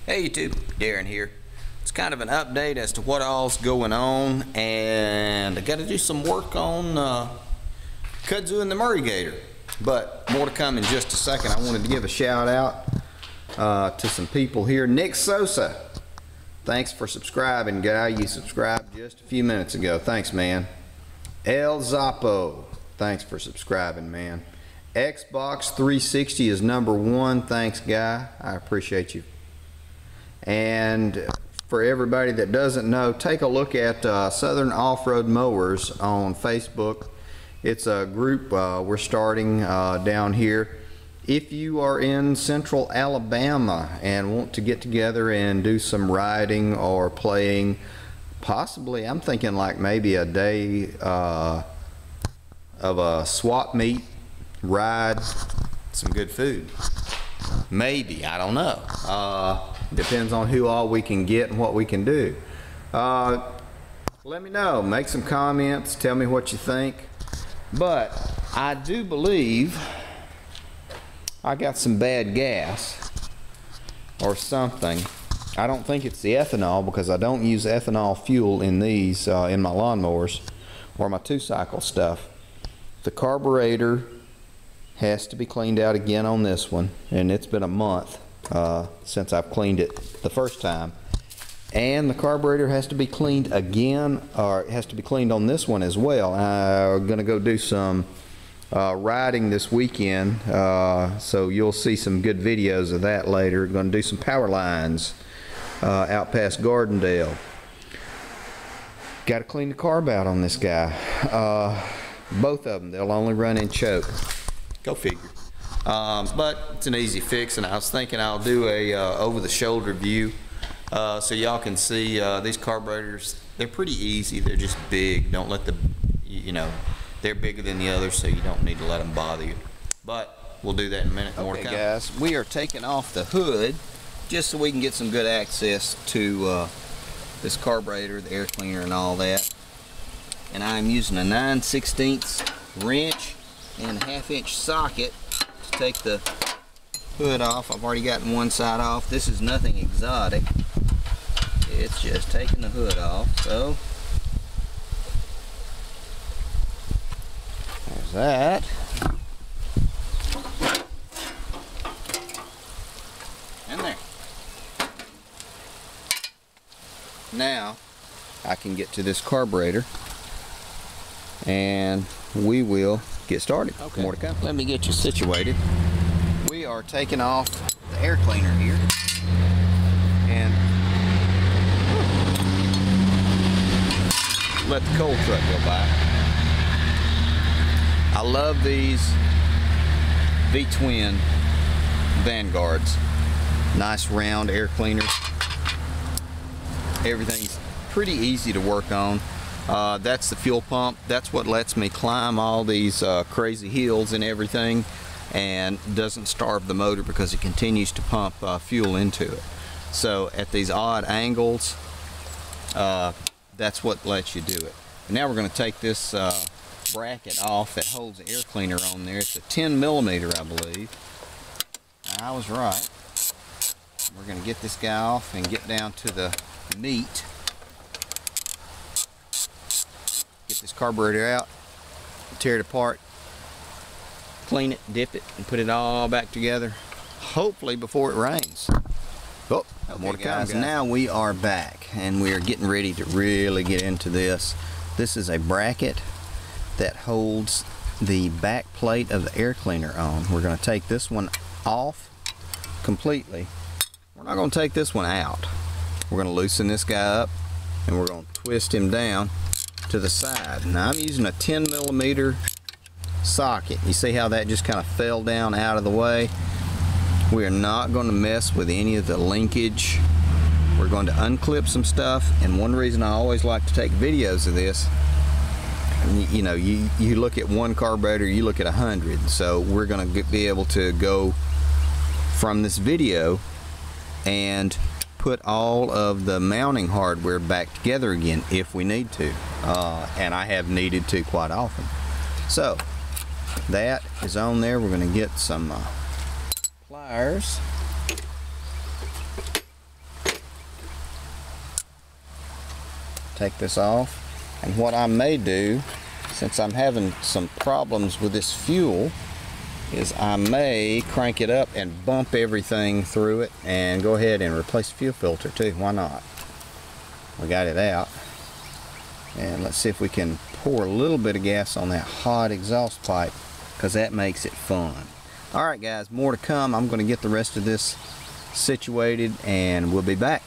Hey YouTube, Darren here. It's kind of an update as to what all's going on, and I got to do some work on kudzu and the Murray Gator, but more to come in just a second. I wanted to give a shout out to some people here. Nick Sosa, thanks for subscribing, guy. You subscribed just a few minutes ago. Thanks, man. El Zappo, thanks for subscribing, man. Xbox 360 is #1. Thanks, guy. I appreciate you. And for everybody that doesn't know, take a look at Southern Off-Road Mowers on Facebook. It's a group we're starting down here. If you are in central Alabama and want to get together and do some riding or playing, possibly, I'm thinking like maybe a day of a swap meet, ride, some good food. Maybe, I don't know. Depends on who all we can get and what we can do. Let me know, make some comments, tell me what you think. But I do believe I got some bad gas or something. I don't think it's the ethanol, because I don't use ethanol fuel in these in my lawnmowers or my 2-cycle stuff. The carburetor has to be cleaned out again on this one, and it's been a month since I've cleaned it the first time. And the carburetor has to be cleaned again, or it has to be cleaned on this one as well. I'm gonna go do some riding this weekend, so you'll see some good videos of that later. Gonna do some power lines out past Gardendale. Got to clean the carb out on this guy. Both of them, they'll only run in choke. Go figure. But it's an easy fix, and I was thinking I'll do a over-the-shoulder view so y'all can see these carburetors. They're pretty easy. They're just big. Don't let the, they're bigger than the others, so you don't need to let them bother you. But we'll do that in a minute. More to come. Guys, we are taking off the hood just so we can get some good access to this carburetor, the air cleaner, and all that. And I'm using a 9/16 wrench and a 1/2-inch socket to take the hood off. I've already gotten one side off. This is nothing exotic. It's just taking the hood off. So there's that. And there. Now I can get to this carburetor and we will get started. Okay. More to come. Let me get you situated. We are taking off the air cleaner here, and let the coal truck go by. I love these V-twin Vanguards. Nice round air cleaners. Everything's pretty easy to work on. That's the fuel pump. That's what lets me climb all these crazy hills and everything, and doesn't starve the motor because it continues to pump fuel into it. So at these odd angles, that's what lets you do it. And now we're going to take this bracket off that holds the air cleaner on there. It's a 10mm, I believe. I was right. We're going to get this guy off and get down to the meat. Get this carburetor out, tear it apart, clean it, dip it, and put it all back together, hopefully before it rains. Oh, okay, more to come, guys. Now we are back, and we are getting ready to really get into this. This is a bracket that holds the back plate of the air cleaner on. We're going to take this one off completely. We're not going to take this one out. We're going to loosen this guy up, and we're going to twist him down to the side. Now I'm using a 10mm socket. You see how that just kind of fell down out of the way? We are not going to mess with any of the linkage. We're going to unclip some stuff, and one reason I always like to take videos of this, you look at one carburetor, you look at 100, so we're going to be able to go from this video and put all of the mounting hardware back together again if we need to, and I have needed to quite often. So that is on there. We're going to get some pliers take this off. And what I may do, since I'm having some problems with this fuel, is I may crank it up and bump everything through it and go ahead and replace the fuel filter too. Why not? We got it out. And let's see if we can pour a little bit of gas on that hot exhaust pipe, because that makes it fun. Alright guys, more to come. I'm going to get the rest of this situated and we'll be back.